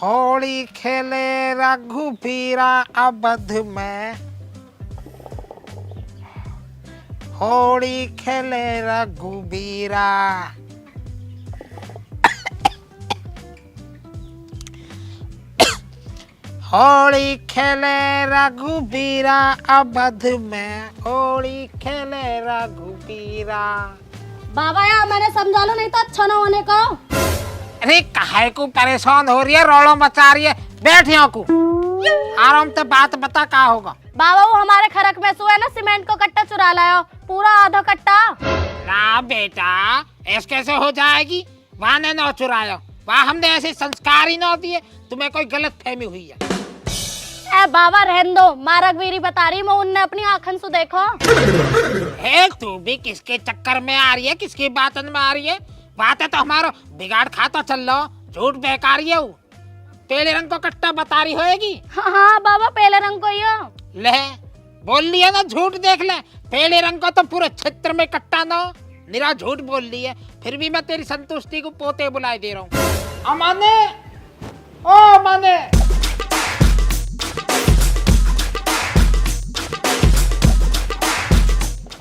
होली खेले रघुबीरा अवध में, होली खेले रघुबीरा। होली खेले रघुबीरा अवध में, होली खेले रघुबीरा। बाबा यार मैंने समझा लो, नहीं तो अच्छा ना होने का। अरे काहे को परेशान हो रही है, रोड़ो मचा रही है, बैठ यहाँ को आराम से बात बता का होगा। बाबा वो हमारे खरक में सो है ना, सीमेंट को कट्टा चुरा लायो, पूरा आधा कट्टा। ना बेटा ऐसे कैसे हो जाएगी, वहाँ ने ना चुराया, वहाँ हमने ऐसे संस्कार ही ना दिए, तुम्हें कोई गलत फहमी हुई है। ए बाबा रहन दो, मारक बीरी बता रही मैं, उनने अपनी आँखन से देखो। तू भी किसके चक्कर में आ रही है, किसकी बातन में आ रही है। बात है तो हमारा बिगाड़ खाता चल लो, झूठ बेकार है। पहले रंग को कट्टा बता रही होएगी। हाँ बाबा पहले रंग को ही हो। ले बोल लिया ना झूठ, देख ले पहले रंग को तो पूरे क्षेत्र में कट्टा ना, निरा झूठ बोल ली है। फिर भी मैं तेरी संतुष्टि को पोते बुलाए दे रहा हूँ। अमाने ओ माने,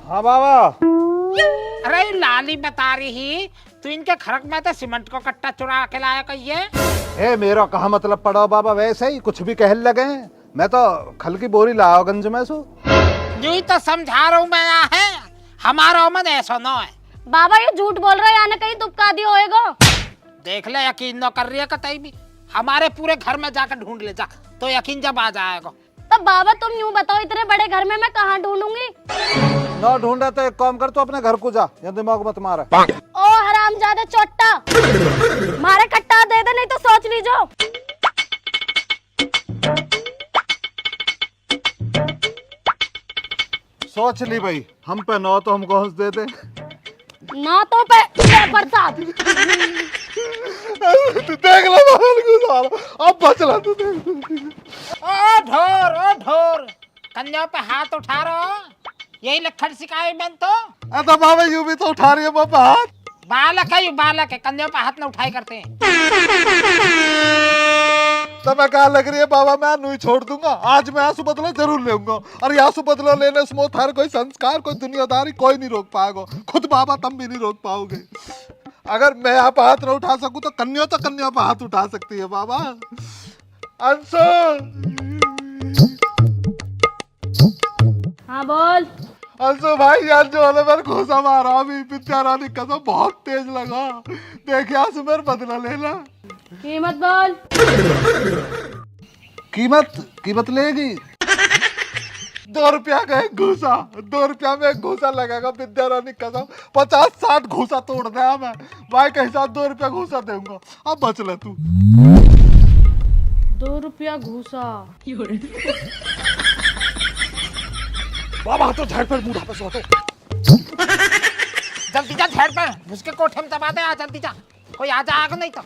हाँ बाबा। अरे लाली बता रही तू इनके खरक में तो सीमेंट को कट्टा चुरा के लाया कहिए। ए मेरा कहा मतलब पड़ो बाबा, वैसे ही कुछ भी कहने लगे। मैं तो खल की बोरी लाओ गंज में सो। जो ही तो समझा रहा हूँ मैं, यहाँ है हमारा मन ऐसा ना है। बाबा ये झूठ बोल रहा है, यानी कहीं तुपका दिया होएगा। देख ले यकीन न कर रही है कतई भी, हमारे पूरे घर में जाकर ढूंढ ले जा, तो यकीन जब आ जाएगा। तब बाबा तुम यूँ बताओ, इतने बड़े घर में मैं कहाँ ढूंढूंगी। ना ढूंढा तो एक काम कर, तो अपने घर को जा, या दिमाग मत मारा। ओ हरामजादे चोट्टा, मारे कट्टा दे दे, नहीं तो सोच लीजो। सोच ली भाई, हम पे नौ तो हमको हंस दे दे। ना तो पे प्रसाद। तू देख ले अब बचला तू। ओ ढोर कन्या पे हाथ उठा रहा, यही लखन सिखाए बन तो। अरे बाबा यूं भी तो उठा रही है बाबा हाथ। बालक है, यू बालक है, कन्या पे हाथ न उठाई करते हैं। तो मैं कहा लग रही है बाबा, मैं नहीं छोड़ दूंगा, आज मैं आंसू बदला जरूर लेऊंगा। और ये आंसू बदला लेने से थारे कोई संस्कार, कोई दुनियादारी कोई नहीं रोक पाएगा। खुद बाबा तुम भी नहीं रोक पाओगे। अगर मैं यहाँ पे हाथ न उठा सकूं तो कन्या पे हाथ उठा सकती है बाबा। अंशु। हाँ बोल। अंशु भाई यार, जो वाले मेरे घोसा मारा अभी, विद्या रानी कसम बहुत तेज लगा। देखिए आंसू मेरे बदला लेना। कीमत बोल। कीमत लेगी 2 रुपया का एक घूसा, 2 रुपया में एक घूसा लगेगा। विद्या रानी कसम 50-60 घूसा तोड़ दिया मैं भाई के हिसाब, 2 रुपया घूसा दूंगा। अब बच ले तू। 2 रुपया घूसा। बाबा तो झाड़ पर मुंह ढापे सोते। जल्दी जा झाड़ पर, उसके कोठे में दबा दे, आ जल्दी जा, कोई आ जाएगा नहीं तो।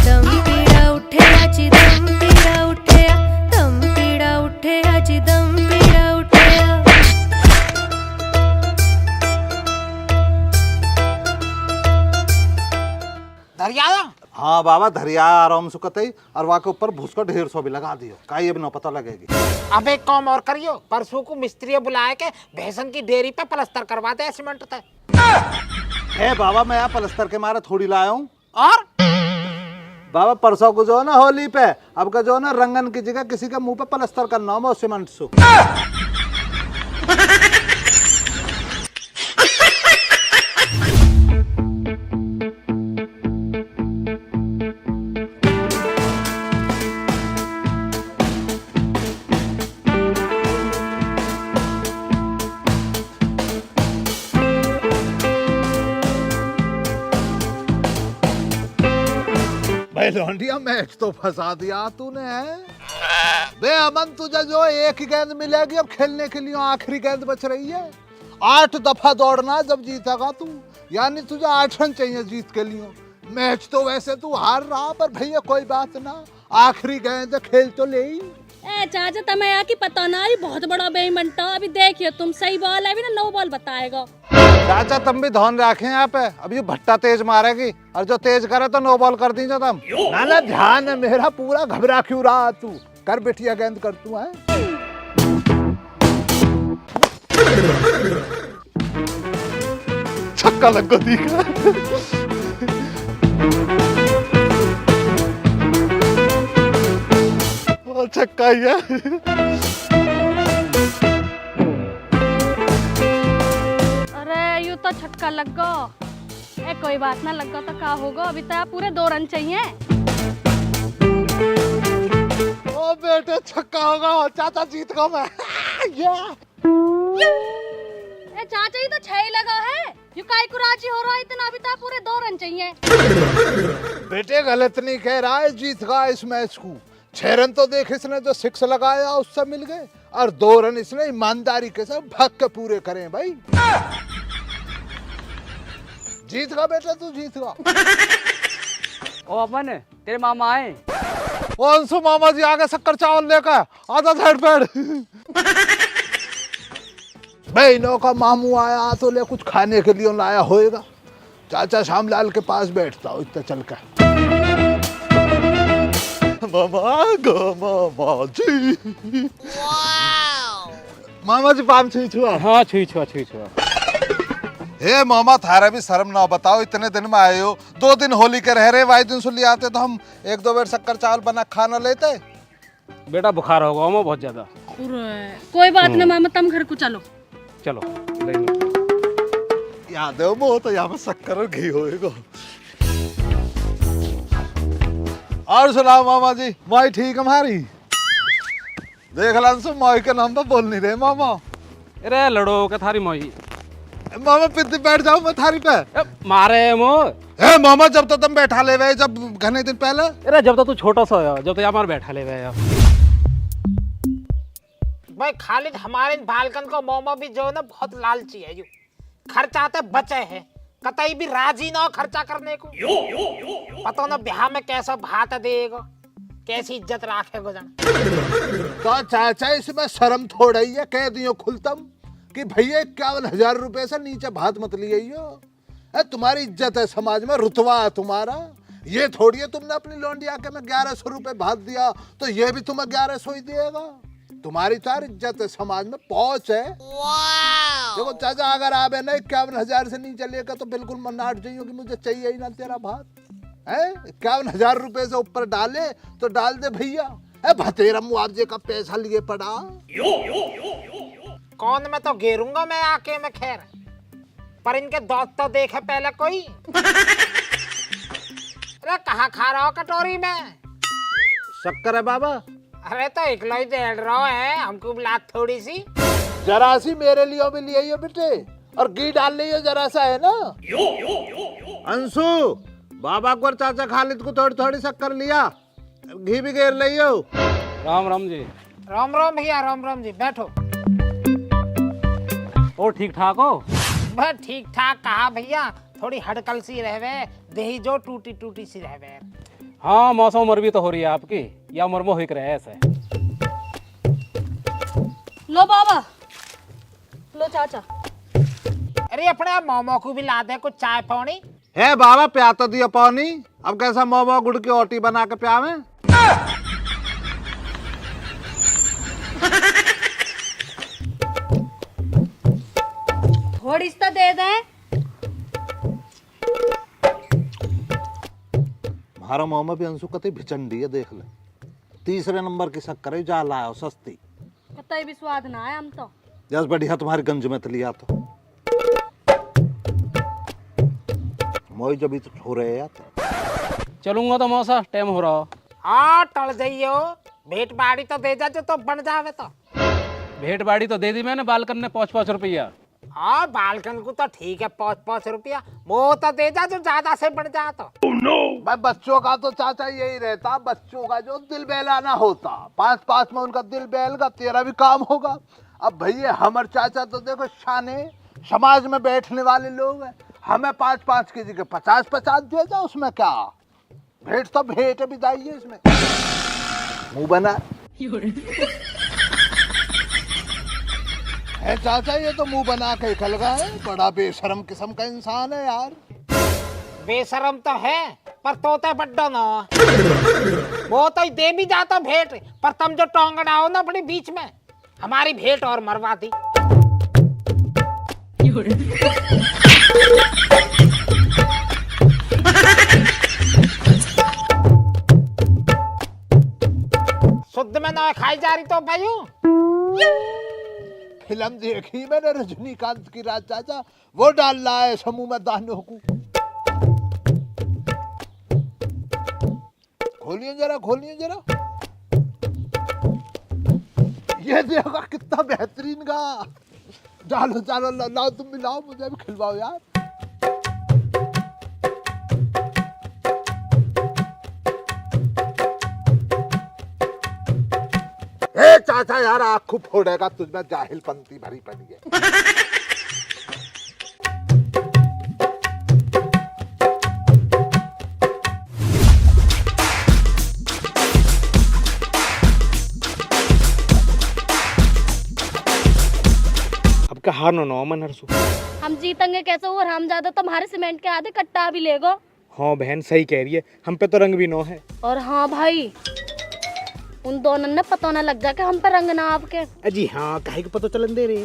दम पीड़ा उठे आजी, दम पीड़ा उठे, दम पीड़ा उठे आजी, दम पीड़ा उठे। दरिया हाँ बाबा धरिया आराम से कतई, और वहाँ के ऊपर भूस को 150 भी लगा दियो, का ये भी ना पता लगेगी। अब एक काम और करियो, परसों को मिस्त्री बुलाए के भैंसन की डेयरी पे प्लास्टर करवा दे सीमेंट तक। है बाबा मैं यहाँ पलस्तर के मारे थोड़ी लाया हूँ। और बाबा परसों को जो है ना होली पे, अब का जो है ना रंगन की जगह किसी के मुंह पे पलस्तर करना हो सीमेंट से। लौंडिया मैच तो फंसा दिया तूने। बे अमन तुझे जो एक ही गेंद मिलेगी अब खेलने के लिए, आखिरी गेंद बच रही है। 8 दफा दौड़ना जब जीतेगा तू, यानी तुझे 8 रन चाहिए जीत के लिए। मैच तो वैसे तू हार रहा, पर भैया कोई बात ना, आखिरी गेंद खेल तो ले ही। ए चाचा तुम्हें यहाँ की पता ना अभी बहुत बड़ा बेईमान तो अभी देखियो तुम सही बॉल है भी ना नो बॉल बताएगा। चाचा तुम भी ध्यान रखें यहाँ पे, अभी भट्टा तेज मारेगी और जो तेज करे तो नो बॉल कर दीजिए तुम। ना ना ध्यान है मेरा पूरा, घबरा क्यों रहा तू, कर बेटिया गेंद कर तू है। छक्का लग गो दिखा। छक्का ही है। अरे यू तो छक्का लग गो। ए कोई बात ना लग गो तो क्या होगा, अभी तो पूरे 2 रन चाहिए। ओ बेटे छक्का होगा, चाचा जीत गया मैं। ए चाचा ये तो 6 ही लगा है, यू काय को राजी हो रहा है इतना, अभी तो पूरे 2 रन चाहिए। बेटे गलत नहीं कह रहा है, जीत गया इस मैच को। 6 रन तो देख इसने जो 6 लगाया उससे मिल गए, और 2 रन इसने ईमानदारी के साथ भाग के पूरे करें भाई। जीत गया बेटा, तू जीत गया। ओ अपन तेरे मामा आए। ओ अंशु मामा जी आगे शक्कर चावल लेकर आधा साइड पैड। बहनों का मामू आया तो ले कुछ खाने के लिए लाया होएगा। चाचा श्यामलाल के पास बैठता हूँ इतना चल कर। मामा जी, मामा जी पाम छुई छुआ। हाँ छुई छुआ छुई छुआ। हे मामा थारा भी शर्म ना, बताओ इतने दिन में आए हो, 2 दिन होली के रह रहे, वाई दिन सुन लिया आते तो हम 1-2 बार शक्कर चावल बना खाना लेते। बेटा बुखार होगा हमें बहुत ज्यादा। कोई बात ना मामा, तुम घर को चलो। चलो ले लो। याद है वो तो यहाँ पे शक्कर और घी होएगा। और सुनाओ मामा जी, माई ठीक हमारी? देख लांसु माई के नाम पर बोल नहीं रहे मामा। अरे लड़ो के थारी मोई। मामा पिद्दी बैठ जाओ मैं थारी पे। मारे मो। ए मामा जब तो तुम बैठा ले गए, जब घने दिन पहले। अरे जब तक तू छोटा सा हो, जब तक हमारे बैठा ले गया। भाई खालिद हमारे बालकन को मोमो भी जो है ना बहुत लालची है, यू खर्चाते बचे है, कतई भी राजी ना हो खर्चा करने को। पता ना ब्याह में कैसा भात देगा, कैसी इज्जत रखेगा जान। तो चाचा इसमें शर्म थोड़ा ही है, कह दियो खुलतम कि भैया 51,000 रुपए से नीचे भात मत लियो। तुम्हारी इज्जत है समाज में, रुतबा है तुम्हारा। ये थोड़ी है तुमने अपनी लौंडिया के में 1100 रुपए भात दिया तो ये भी तुम्हें 1100 ही देगा। तुम्हारी तो इज्जत है समाज में, पहुंच है। देखो चाचा अगर आप है ना 51,000 से नीचे लेकर तो बिल्कुल मन नाट जाइयो कि मुझे चाहिए ही ना तेरा भात है। 51,000 रुपए से ऊपर डाले तो डाल दे भैया, भतेरा मुआवजे का पैसा लिए पड़ा। कौन मैं तो घेरूंगा मैं आके में, खैर पर इनके दोस्त तो देखे पहले कोई। अरे कहाँ खा रहा हो कटोरी में? शक्कर है बाबा। अरे तो इकलो ही दे रहा है, हमको बुला थोड़ी सी। जरा सी मेरे लिए भी ले आइयो बेटे, और घी डाल लियो जरा सा है ना। अंशु बाबा को और चाचा खालिद को थोड़ी थोड़ी शक्कर लिया, घी भी घेर लियो। राम राम जी। राम राम भैया, राम राम जी, बैठो। और ठीक ठाक हो? बस ठीक ठाक कहा भैया, थोड़ी हड़कल सी रहवे, देही जो टूटी टूटी सी रहवे। हाँ मौसम उम्र भी तो हो रही है आपकी, या उम्र में हो रहे ऐसे। लो बाबा, लो चाचा। अरे अपने मोमो को भी ला दे कुछ चाय पानी। है बाबा प्या तो दिया पानी, अब कैसा मोमो गुड़ की ओटी बना के प्यावे। थोड़ी सा दे दे। हमारा मोमो भी अंशु कते भिचंडी है, देख ले 3रे नंबर की शक्कर है, जा लाया सस्ती, कतई भी स्वाद ना है हम तो। जस बढ़िया तुम्हारी गंज में लिया तो मोई जब तो हो रहे यार। चलूंगा तो मौसा, टाइम हो रहा। हाँ टल जाइयो, भेंट बाड़ी तो दे जा जो तो बन जावे तो। भेंट बाड़ी तो दे दी मैंने, बालकन ने 5-5 रुपया। हाँ बालकन को तो ठीक है 5-5 रुपया, वो तो दे जा जो ज्यादा से बढ़ जा तो। भाई बच्चों का तो चाचा यही रहता, बच्चों का जो दिल बहलाना होता, 5-5 में उनका दिल बहलगा, तेरा भी काम होगा। अब भैया हमारे चाचा तो देखो शाने समाज में बैठने वाले लोग हैं, हमें 5-5 की जगह 50-50 दे दो, उसमें क्या भेंट तो भेंट भी दाइए इसमें। मुंह बना है चाचा, ये तो मुंह बना के निकल गया है। बड़ा बेशरम किस्म का इंसान है यार। बेशरम तो है पर तोते बड्डो ना वो तो दे भी जाता भेंट, पर तुम जो टोंगना हो ना अपने बीच में, हमारी भेंट और मरवा दी। शुद्ध में ना खाई जा रही तो भाइयों। फिल्म देखी मैंने रजनीकांत की राज चाचा, वो डाल रहा है समूह में दानों को। खोलिए जरा, खोलिए जरा। ये देखो कितना बेहतरीन का। डालो डालो, लाओ तुम भी लाओ, मुझे भी खिलवाओ यार। ए चाचा यार, आँख फोड़ेगा तुझमें, जाहिल पंक्ति भरी पड़ी है। अब का हार नो मन हरसू। हम जीतेंगे कैसे और हम ज्यादा तो हमारे सीमेंट के आधे कट्टा भी लेगो। हाँ बहन सही कह रही है, हम पे तो रंग भी नो है। और हाँ भाई, उन दोनों ने पता ना लग जा कि हम पर रंग ना आपके। अजी हाँ, काहे को पता चलन दे रहे।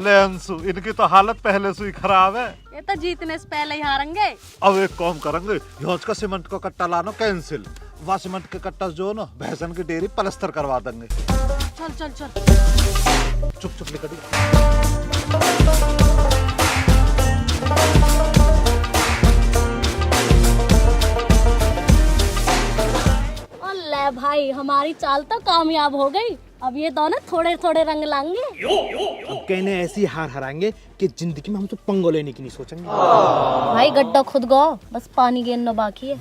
ले अंशु, इनकी तो हालत पहले से ही खराब है। ये तो जीतने से पहले ही हारेंगे। अब एक काम करेंगे, योज का सीमेंट का कट्टा लाना कैंसिल। वहाँ सीमेंट के कट्टा जो ना भैंसन की डेयरी पलस्तर करवा देंगे। चल चल चल। चुप चुप निकल। ले भाई, हमारी चाल तो कामयाब हो गई। अब ये दोनों थोड़े थोड़े रंग लाएंगे। अब कहने ऐसी हार हराएंगे कि जिंदगी में हम तो पंगो लेने की नहीं सोचेंगे। भाई गड्ढा खुद गो, बस पानी गिरना बाकी है।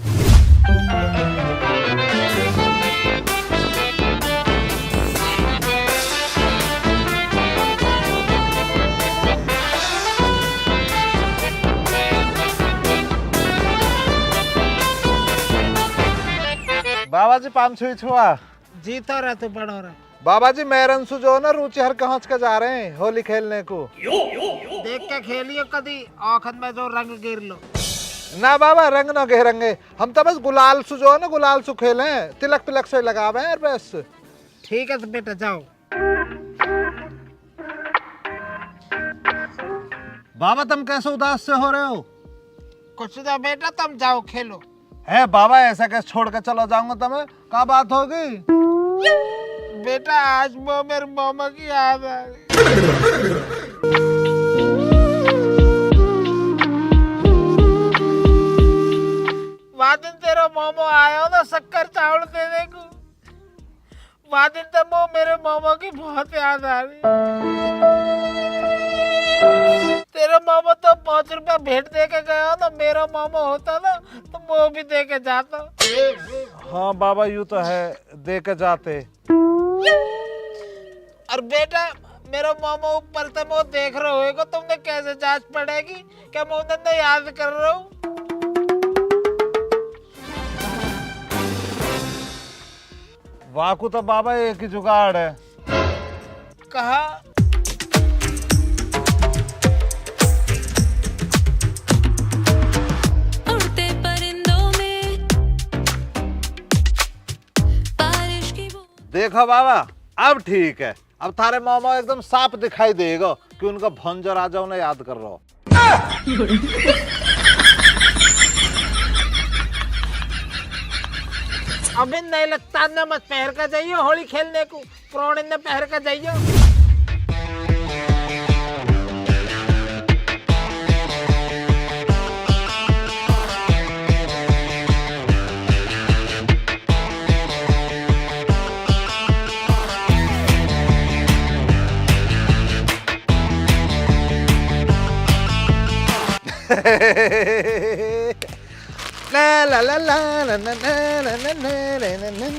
बाबा जी 500 छुआ। जीतो रहा तो बड़ो रहा। बाबा जी मैं रंसू जो ना रुचि हर कहाँ का जा रहे हैं होली खेलने को। देख के खेलियो कदी आखन में जो रंग गिर लो। ना बाबा रंग ना घेरेंगे, हम तो बस गुलाल सु जो है ना, गुलाल सु खेले, तिलक पिलक से लगावे हैं बस। ठीक है तो बेटा जाओ। बाबा तुम कैसे उदास से हो रहे हो? कुछ ना बेटा, तुम जाओ खेलो। है बाबा, ऐसा कैसे छोड़ के चलो जाऊंगा तुम्हें? क्या बात होगी? बेटा आज वो मेरे मामा की याद आ गई। वह दिन तेरा मामा आया ना शक्कर चावल देने को, वह दिन तब वो मेरे मामा की बहुत याद आ रही। तेरा मामा तो 5 रुपया भेंट दे के गया ना, मेरा मामा होता ना तो वो भी दे के जाता। हाँ बाबा यूँ तो है, दे के जाते। और बेटा मेरा मामा ऊपर से वो देख रहे होएगा, तुमने कैसे जांच पड़ेगी क्या मैं उन्हें याद कर रहा हूँ। वाकू तो बाबा एक ही जुगाड़ है। कहा उड़ते परिंदों में बारिश की देखो बाबा अब ठीक है, अब थारे मामा एकदम साफ दिखाई देगा कि उनका भंजो राजा उन्हें याद कर रहा हो। अभी नहीं लगता न मत पहर कर जाइए होली खेलने को, पुराने ने पहर कर जाइए। La la la la la la la la la la la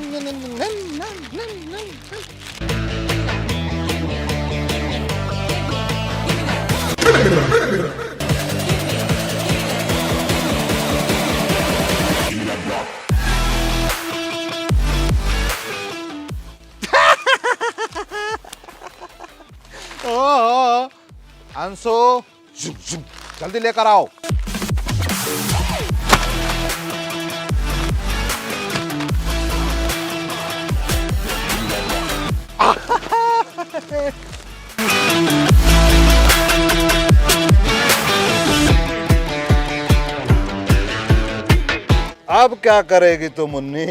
Anshu जल्दी लेकर आओ। अब क्या करेगी तू मुन्नी?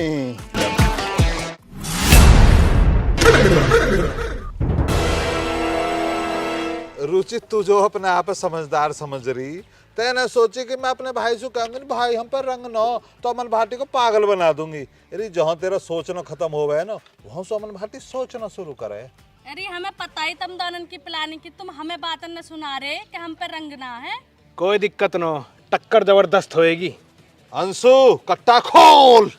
रुचि तू जो अपने आप समझदार समझ रही, तेने सोची कि मैं अपने भाई से कहूंगी भाई हम पर रंग न तो अमन भाटी को पागल बना दूंगी। अरे जहाँ तेरा सोचना खत्म हो गया ना वहां से अमन भाटी सोचना शुरू करे। अरे हमें पता ही तुम दोनों की प्लानिंग की, तुम हमें बात न सुना रहे कि हम पे रंगना है। कोई दिक्कत न, टक्कर जबरदस्त होएगी। अंशु कट्टा खोल।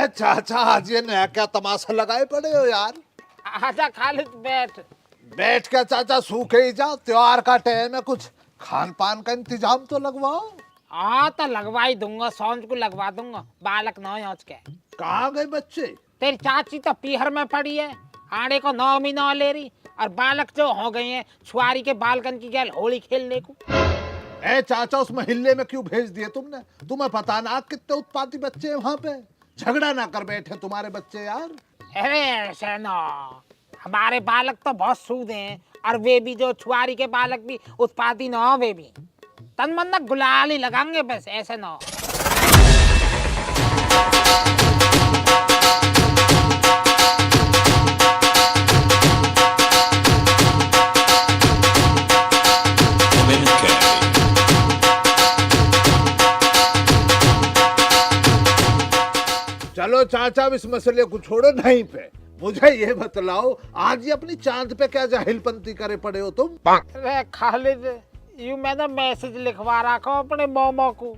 चाचा आज ये नया क्या तमाशा लगाए पड़े हो यार? आजा खालिद बैठ। बैठ के चाचा सूखे ही जाओ, त्योहार का टाइम है, कुछ खान पान का इंतजाम तो लगवाओ। हाँ तो लगवा ही दूंगा, सांझ को लगवा दूंगा। बालक नौ आज के। कहाँ गए बच्चे? तेरी चाची तो पीहर में पड़ी है, आड़े को 9 महीना ले रही, और बालक जो हो गए हैं छुआरी के बालकन की गैल होली खेलने को। ए चाचा उस महल्ले में क्यों भेज दिए तुमने? तुम्हें पता ना कितने उत्पाती बच्चे हैं वहाँ पे, झगड़ा ना कर बैठे तुम्हारे बच्चे यार। अरे ऐसे ना, हमारे बालक तो बहुत सूद हैं, और वे भी जो छुआरी के बालक भी उत्पाती ना हो, वे भी तन मन ना गुलाल ही लगाएंगे बस, ऐसे ना। चलो चाचा इस मसले को छोड़ो नहीं पे, मुझे ये बतलाओ आज ये अपनी चांद पे क्या जाहिलपंती करे पड़े हो तुम? अरे खालिद, यूं मैंने मैसेज लिखवा रखा अपने मामा को।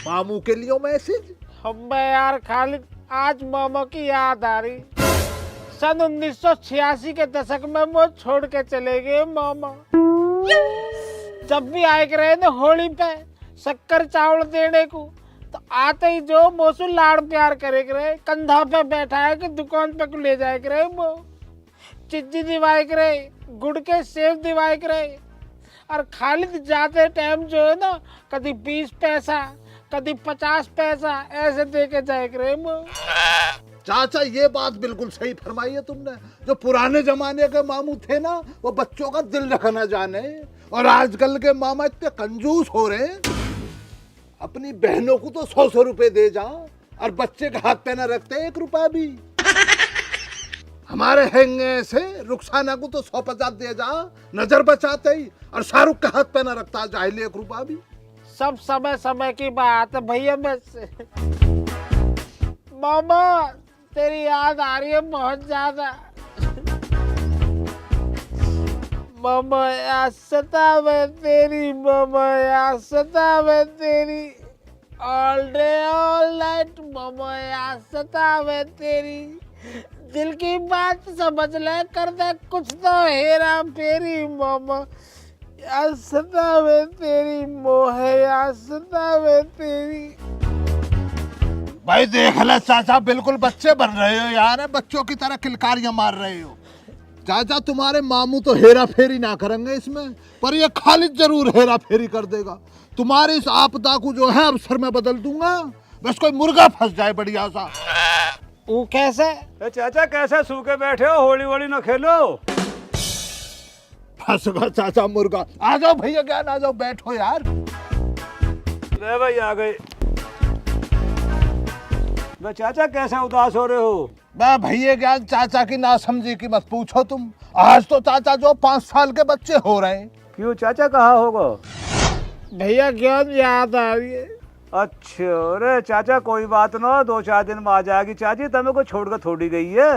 मामू के लिए मैसेज? हम यार खालिद, आज मामा की याद आ रही। सन 1986 के दशक में वो छोड़ के चले गए मामा। जब भी आए रहे ना होली पे शक्कर चावल देने को, तो आते ही जो मोसू लाड़ प्यार करे करे, कंधा पे बैठा है कि दुकान पे को ले जाए करे, वो चिज्जी दिवाए करे, गुड़ के सेब दिवाए करे। और खालिद जाते टाइम जो है ना कभी 20 पैसा कभी 50 पैसा ऐसे दे के जाए करे वो। चाचा ये बात बिल्कुल सही फरमाई है तुमने। जो पुराने जमाने के मामू थे ना वो बच्चों का दिल रखना जाने, और आजकल के मामा इतने कंजूस हो रहे हैं। अपनी बहनों को तो 100 रुपए दे जाओ और बच्चे के हाथ पे न रखते 1 रुपया भी। हमारे हैंगे से रुखसाना को तो 150 दे जाओ नजर बचाते ही, और शाहरुख के हाथ पे न रखता जाहिल 1 रुपया भी। सब समय समय की बात है भैया। बस मामा तेरी याद आ रही है बहुत ज्यादा। मामा याद सतावे तेरी, मामा याद सतावे तेरी, ऑल डे ऑल नाइट मामा याद सतावे तेरी। दिल की बात समझ ले, कर दे कुछ तो हेरा फेरी, मामा याद सतावे तेरी, मोह याद सतावे तेरी। भाई देख ले चाचा, बिल्कुल बच्चे बन रहे हो यार, बच्चों की तरह किलकारियां मार रहे हो। चाचा तुम्हारे मामू तो हेरा फेरी ना करेंगे इसमें, पर ये खालिद जरूर हेरा फेरी कर देगा। तुम्हारी इस आपदा को जो है अवसर में बदल दूंगा, बस कोई मुर्गा फंस जाए बढ़िया सा। वो कैसे? चाचा कैसे सूखे बैठे हो, होली वोली ना खेलो? फंस गया चाचा मुर्गा। आ जाओ भैया ज्ञान, आ जाओ, बैठो यार। ले भाई आ गए। बे चाचा कैसे उदास हो रहे हो? मैं भैया ज्ञान चाचा की ना समझी की मत पूछो तुम। आज तो चाचा जो 5 साल के बच्चे हो रहे हैं। क्यों चाचा कहाँ होगा? भैया ज्ञान याद आ रही है। अच्छा, अरे चाचा कोई बात ना, 2-4 दिन में आ जाएगी चाची, तुम्हें को छोड़कर थोड़ी गई है।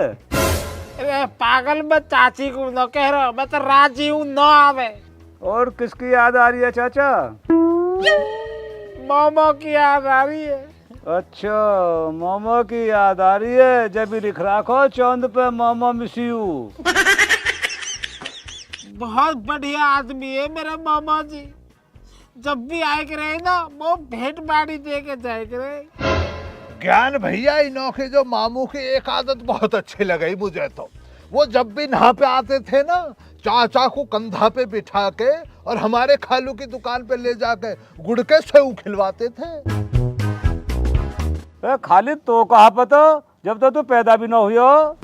अरे पागल, मैं चाची को न कह रहा, मैं तो राजी हूँ न आवे। और किसकी याद आ रही है चाचा? मोमो की याद आ रही है। अच्छा, मोमो की याद आ रही है। जब भी लिख रखो चौंद पे मोमो मिस यू। बहुत बढ़िया आदमी है मेरा मामा जी। जब भी आए के रहे ना, वो भेंट बाड़ी दे के जाए के रहे। ज्ञान भैया इनों के जो मामू की एक आदत बहुत अच्छी लगी मुझे तो। वो जब भी यहाँ पे आते थे ना, चाचा को कंधा पे बिठा के और हमारे खालू की दुकान पे ले जाके गुड़ के सेव खिलवाते थे। खालिद तो कहाँ पता, जब तक तो पैदा भी ना हुई हो।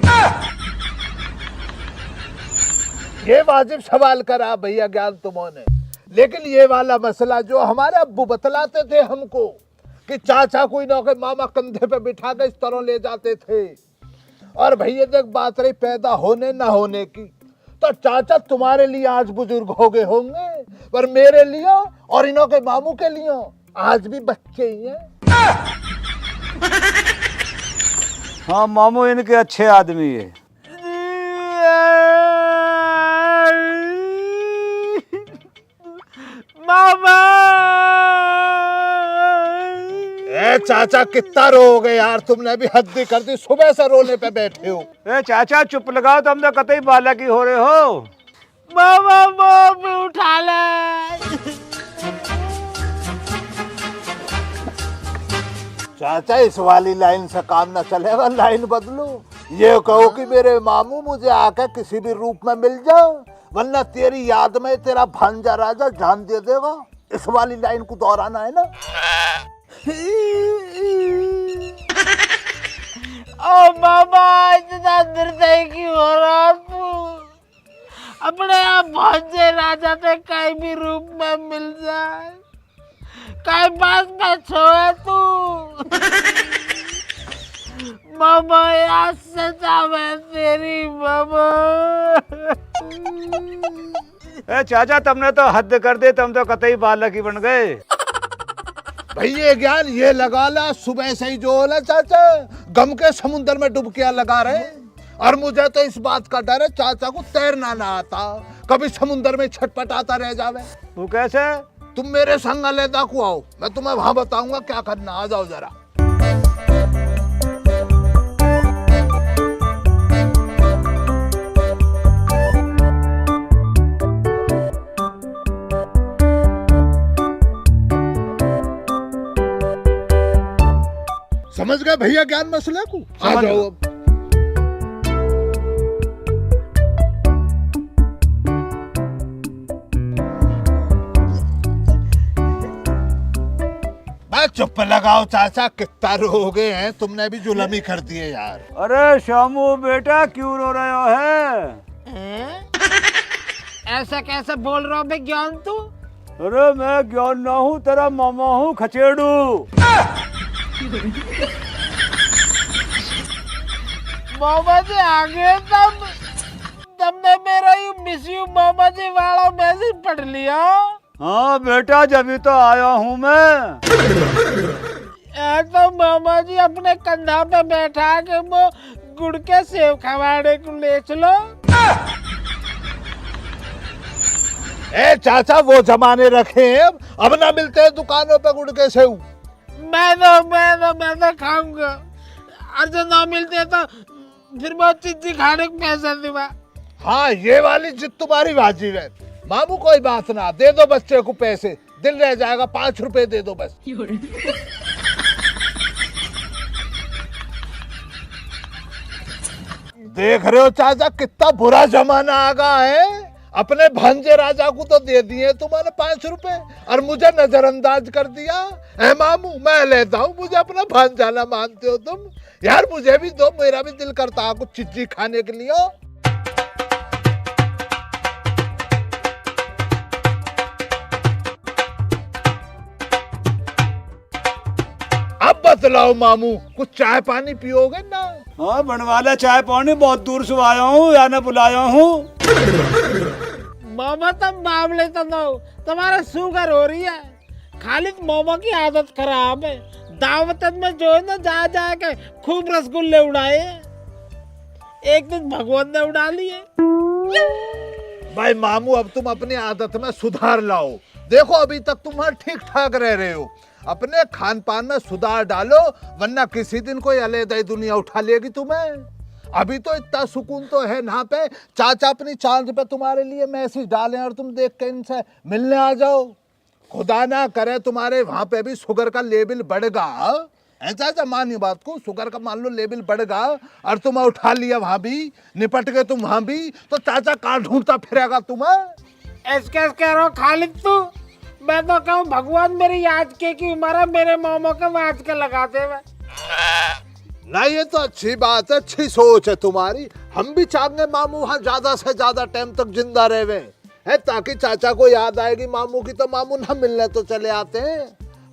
ये वाजिब सवाल करा भैया ज्ञान तुमने। लेकिन ये वाला मसला जो हमारे अब्बू बतलाते थे हमको कि चाचा को इनों के मामा कंधे पे बिठा के इस तरह ले जाते थे। और भैया जब बात रही पैदा होने ना होने की, तो चाचा तुम्हारे लिए आज बुजुर्ग हो गए होंगे, पर मेरे लिए और इनों के मामू के लिए आज भी बच्चे ही हैं। हाँ, मामू इनके अच्छे आदमी है। मामा, ए चाचा कितना रोओगे यार, तुमने भी हद कर दी, सुबह से रोने पे बैठे हो। ए चाचा चुप लगाओ, तुम तो कतई बालक ही हो रहे हो। मामा मोम उठा ले। चाचा इस वाली लाइन से काम न चलेगा, लाइन बदलो। ये कहो कि मेरे मामू मुझे आकर किसी भी रूप में मिल जाओ, वरना तेरी याद में तेरा भांजा राजा जान दे देगा। इस वाली लाइन को दोहराना है ना। ओ मामा, इतना निर्दयी क्यों हो रहा तू? अपने आप भांजे राजा से कहीं भी रूप में मिल जाए, कहीं पास में सोए तू। मामा याद सजा मैं तेरी मामा। ए चाचा तुमने तो हद कर दे, तुम तो कतई बालक ही बन गए। भैया ज्ञान ये लगा ला, सुबह से ही जो हो ना चाचा गम के समुद्र में डुबकियां लगा रहे। और मुझे तो इस बात का डर है चाचा को तैरना ना आता, कभी समुद्र में छटपटाता रह जावे। तू कैसे? तुम मेरे संग अलहदा को आओ, मैं तुम्हें वहां बताऊंगा क्या करना। आ जाओ जरा। समझ गए भैया ज्ञान मसले को? आ जाओ अब। चुप लगाओ चाचा, कितना रोगे हैं, तुमने भी जुलमी कर दिए यार। अरे शामू बेटा क्यों रो रहे हो है? ऐसा कैसे बोल रहा हूँ ज्ञान तू? अरे मैं ज्ञान ना हूँ, तेरा मामा हूँ खचेड़ू। मामा जी आ गए तब तुमने मेरा यू मिस यू मामा जी वाला मैसेज पढ़ लिया? हाँ बेटा, जब ही तो आया हूँ मैं। तो मामा जी अपने कंधा पे बैठा के वो गुड़ के सेव खवाड़े को ले चलो। ए चाचा वो जमाने रखे हैं, अब ना मिलते हैं दुकानों पे गुड़ के सेव। मैं तो खाऊंगा, और जो ना मिलते तो फिर बहुत चीज खाने को पैसा दूंगा। हाँ ये वाली जिद तुम्हारी वाजिब है। मामू कोई बात ना, दे दो बच्चे को पैसे, दिल रह जाएगा, 5 रुपए दे दो बस। देख रहे हो चाचा कितना बुरा जमाना आ गया है। अपने भांजे राजा को तो दे दिए तुम्हारे 5 रुपए और मुझे नजरअंदाज कर दिया। ए मामू मैं लेता हूँ, मुझे अपना भांजा ना मानते हो तुम? यार मुझे भी दो, मेरा भी दिल करता है कुछ चीज़ खाने के लिए। बतलाओ मामू, कुछ चाय पानी पियोगे ना? हाँ बनवा ले चाय पानी, बहुत दूर से आया हूँ, या ना बुलाया हूँ। मामा तुम मामले तो दो, तुम्हारा शुगर हो रही है। खालिद मामा की आदत खराब है, दावतन में जो है ना जा जा के खूब रसगुल्ले उड़ाए। एक दिन भगवान ने उड़ा लिए। भाई मामू, अब तुम अपनी आदत में सुधार लाओ। देखो अभी तक तुम ठीक ठाक रह रहे हो, अपने खान पान में सुधार डालो, वरना किसी दिन कोई अलग दुनिया उठा लेगी तुम्हें। अभी तो इतना सुकून तो है ना पे, चाचा अपनी चांद पे तुम्हारे लिए मैसेज डालें और तुम देख के इनसे मिलने आ जाओ। खुदा ना करे तुम्हारे वहां पे भी शुगर का लेवल बढ़ेगा, चाचा मानिए बात को, शुगर का मान लो लेवल बढ़ेगा और तुम्हें उठा लिया वहां भी, निपट गए तुम वहां भी, तो चाचा कहाँ ढूंढता फिरेगा तुम्हें। ऐसे कह रहा हूँ खालिद तू, मैं तो कहूँ भगवान मेरी आज की उम्र है, मेरे मोमो के आज के लगाते हुए। ना ये तो अच्छी बात है, अच्छी सोच है तुम्हारी। हम भी चाहेंगे मामू वहाँ ज्यादा से ज्यादा टाइम तक जिंदा रहे है, ताकि चाचा को याद आएगी मामू की, तो मामू ना मिलने तो चले आते हैं।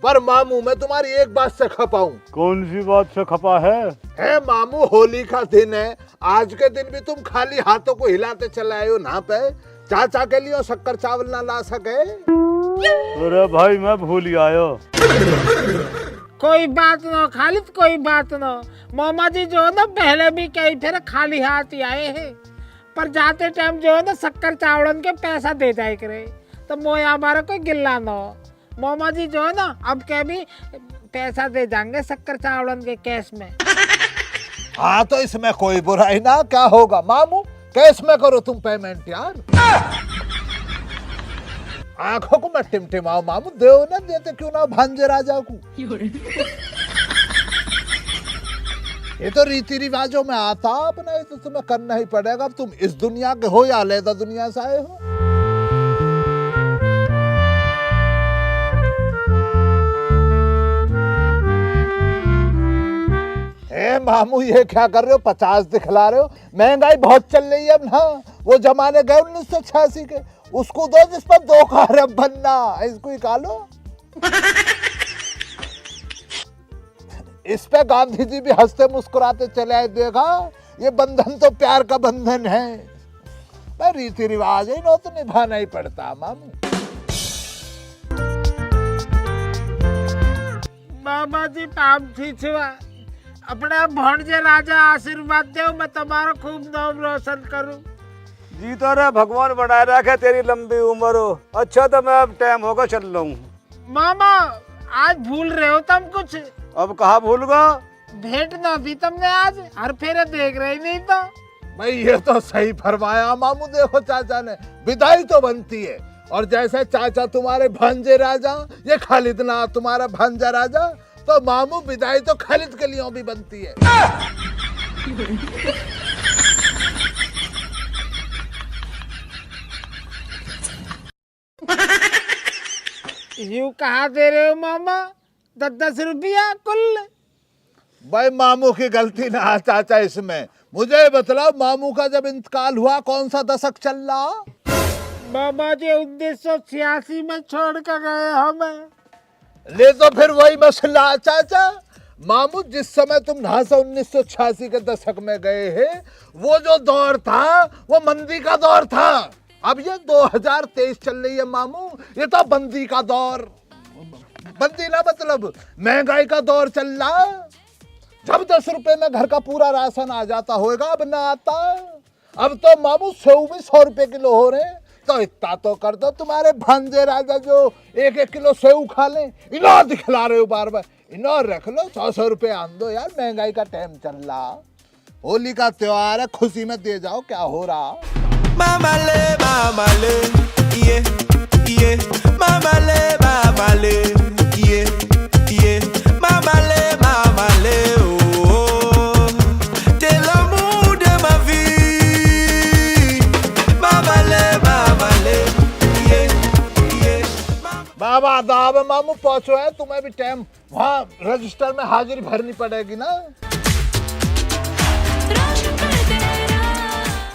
पर मामू मैं तुम्हारी एक बात से खपा हूँ। कौन सी बात से खपा है मामू, होली का दिन है, आज के दिन भी तुम खाली हाथों को हिलाते चले आए हो ना पे, चाचा के लिए शक्कर चावल ना ला सके। अरे भाई मैं भूल ही आयो। कोई बात ना खालिद, कोई बात ना। मामा जी जो है ना पहले भी कई फिर खाली हाथ ही आए हैं, पर जाते टाइम जो है ना शक्कर चावड़न के पैसा दे जाए करे, तो मोया हमारा कोई गिल्ला ना हो। मामा जी जो है ना अब के भी पैसा दे जाएंगे शक्कर चावड़न के कैश में। हाँ तो इसमें कोई बुराई ना, क्या होगा मामू, कैश में करो तुम पेमेंट यार। आंखों को मैं टिमटिमाओ मामू, दे ना देते क्यों ना भांजे राजा को। ये तो रीति रिवाजों में आता अपना, ये तो तुम्हें करना ही पड़ेगा। अब तुम इस दुनिया के हो या अलग दुनिया से आए हो। मामू ये क्या कर रहे हो, 50 दिखला रहे हो? महंगाई बहुत चल रही है अब ना, वो जमाने गए 1986 के, उसको दो जिस पर 2 अरब बनना, इसको निकालो। इस पे गांधी जी भी हंसते मुस्कुराते चले आए, देखा ये बंधन तो प्यार का बंधन है। पर रीति रिवाज है, तो निभाना ही पड़ता मामू। मामा जी पाप थी छुआ, अपने भांजे राजा आशीर्वाद दो, मैं तुम्हारा खूब नाम रोशन करूं। जी तो रे भगवान बनाए रखे तेरी लंबी उम्र हो। अच्छा तो मैं अब टाइम होगा चल रहा हूँ। मामा आज भूल रहे हो तुम कुछ? अब कहाँ भूल गया? भेंट ना दी तुमने आज, हर फेरे देख रहे नहीं तो। भाई ये तो सही फरमाया मामू, देखो चाचा ने विदाई तो बनती है, और जैसे चाचा तुम्हारे भांजे राजा, ये खालिद ना तुम्हारा भांजा राजा, तो मामू विदाई तो खालिद के लिए भी बनती है। यूं कहा दे रहे हो मामा, 10-10 रुपया कुल? भाई मामू की गलती ना चाचा इसमें। मुझे बतलाओ मामू का जब इंतकाल हुआ कौन सा दशक चल रहा? मामा जी 1986 में छोड़ कर गए हमें। ले तो फिर वही मसला चाचा, मामू जिस समय तुम यहाँ से 1986 के दशक में गए हैं, वो जो दौर था वो मंदी का दौर था। अब ये 2023 चल रही है मामू, ये तो बंदी का दौर, बंदी ना मतलब महंगाई का दौर चल रहा। जब 10 रुपए में घर का पूरा राशन आ जाता होगा, अब ना आता। अब तो मामू सेव भी 100 रुपए किलो हो रहे हैं, तो इतना तो कर दो तुम्हारे भांजे राजा जो 1-1 किलो सेव खा ले। इनो दिखला रहे हो बार बार, इनो रख लो, 100 रुपए आन दो यार, महंगाई का टाइम चल रहा, होली का त्योहार है, खुशी में दे जाओ, क्या हो रहा। Mama le, yeah, yeah. Mama le, yeah, yeah. Mama le, oh, t'es l'amour de ma vie. Mama le, yeah, yeah. बाबा दाब मामू पहुंचो है, तुम्हें भी टाइम वहाँ रजिस्टर में हाजिरी भरनी पड़ेगी ना।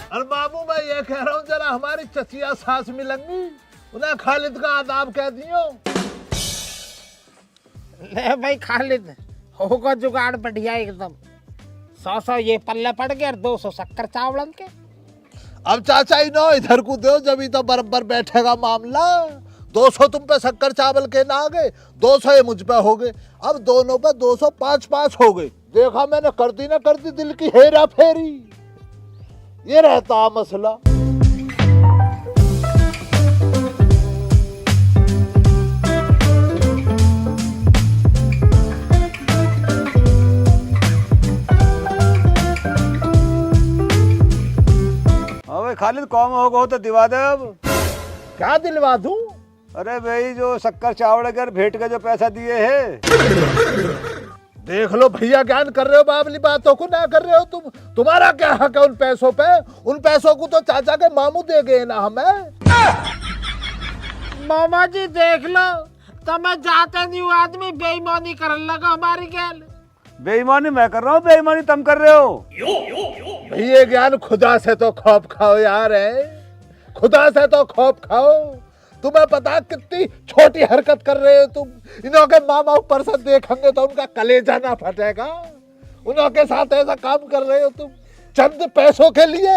और मामू मैं ये कह रहा हूँ, जरा हमारी चचिया सास मिलेंगी, उन्हें खालिद का आदाब कह दियो। ले भाई खालिद, होगा जुगाड़ बढ़िया एकदम। 100 ये पल्ले पड़ गए और 200 शक्कर चावल के। अब चाचा इनो इधर को दो, जब तो बराबर बैठेगा मामला। 200 तुम पे शक्कर चावल के ना आ गए, 200 ये मुझ पे हो गए, अब दोनों पे 200 5 हो गए। देखा मैंने, कर दी दिल की हेरा फेरी। ये रहता मसला। अबे खालिद कौन होगा तो दिवा दे अब। क्या दिलवा दूं? अरे भाई जो शक्कर चावल के भेंट के जो पैसा दिए है। देख लो भैया, ज्ञान कर रहे हो, बाबली बातों को ना कर रहे हो तुम। तुम्हारा क्या हक है उन पैसों पे? उन पैसों को तो चाचा के मामू दे गए ना हमें। मामा जी देख लो, तो मैं जाते नहीं हूँ, आदमी बेईमानी करने लगा हमारी गैल। बेईमानी मैं कर रहा हूँ, बेईमानी तुम कर रहे हो। भैया ज्ञान खुदा से तो खौफ खाओ यार, है खुदा से तो खौफ खाओ। तुम्हें पता कितनी छोटी हरकत कर रहे हो तुम। इन्हों के मामा ऊपर से देखेंगे तो उनका कलेजा ना फटेगा। उन्हों के साथ ऐसा काम कर रहे हो तुम चंद पैसों के लिए।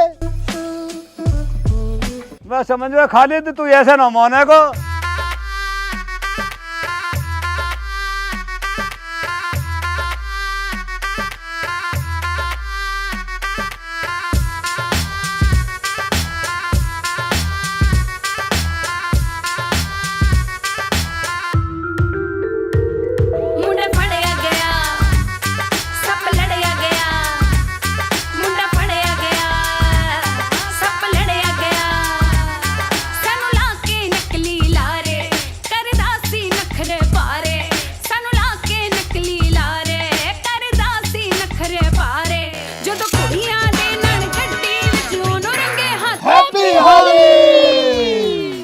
मैं समझ में खालिद तू ऐसा ना माने को। मुंडा फड़या गया, सप लड़या गया, मुंडा फड़या गया, सप लड़या गया, सानू लाके नकली लारे, करदासी नखरे पारे, सानू लाके नकली लारे, करदासी नखरे पारे, जदों कुड़ियां दे नाल गड्डी विच ओनू रंगे हाथ। हैप्पी होली।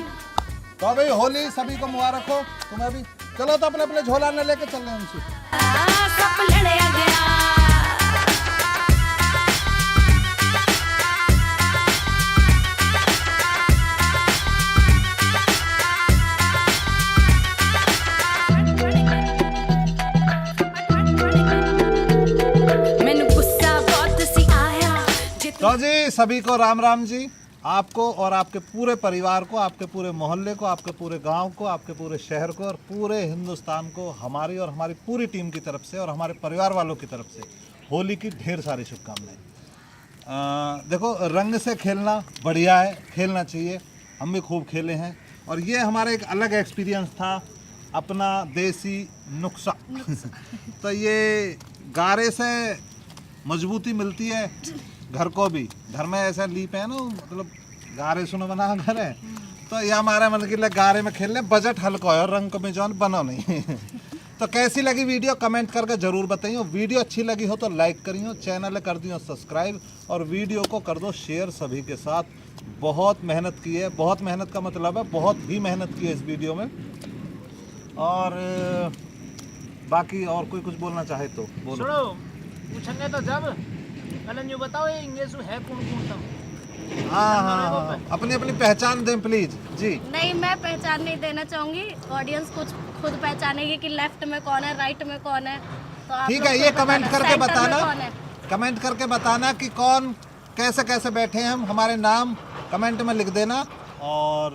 तो भाई होली सभी को मुबारक हो। तुम्हें भी चलो तो अपने अपने झोला ने लेके चल रहे हैं उनसे। सप लड़या गया। मैनू गुस्सा बहुत सी आया जे तू तो जी सभी को राम राम जी। आपको और आपके पूरे परिवार को, आपके पूरे मोहल्ले को, आपके पूरे गांव को, आपके पूरे शहर को और पूरे हिंदुस्तान को हमारी और हमारी पूरी टीम की तरफ से और हमारे परिवार वालों की तरफ से होली की ढेर सारी शुभकामनाएं। देखो, रंग से खेलना बढ़िया है, खेलना चाहिए। हम भी खूब खेले हैं और ये हमारा एक अलग एक्सपीरियंस था, अपना देसी नुस्खा। तो ये गारे से मजबूती मिलती है घर को भी। घर में ऐसा लीप है ना, मतलब गारे सुनो बना घर है, तो ये हमारे मन के लिए गारे में खेलने बजट हल्का है और रंग में जौन बनो नहीं। तो कैसी लगी वीडियो कमेंट करके ज़रूर बताइए। वीडियो अच्छी लगी हो तो लाइक करियो, चैनल कर दियो सब्सक्राइब और वीडियो को कर दो शेयर सभी के साथ। बहुत मेहनत की है, बहुत मेहनत का मतलब है बहुत ही मेहनत की है इस वीडियो में। और बाकी और कोई कुछ बोलना चाहे तो बोलो। सुनो, पूछेंगे तो जब पहले न्यू बताओ ये इंग्लिश है कौन कौन सा। हाँ, अपनी अपनी पहचान दें प्लीज जी। नहीं, मैं पहचान नहीं देना चाहूंगी, ऑडियंस कुछ खुद पहचानेगी कि लेफ्ट में कौन है, राइट में कौन है। तो आप ठीक लोग है, ये खुद कमेंट बताना, करके सेंटर में बताना, कौन है। कमेंट करके बताना कि कौन कैसे कैसे बैठे हैं हम, हमारे नाम कमेंट में लिख देना। और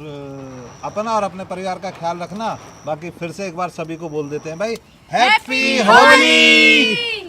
अपना और अपने परिवार का ख्याल रखना। बाकी फिर से एक बार सभी को बोल देते हैं भाई, हैप्पी होली।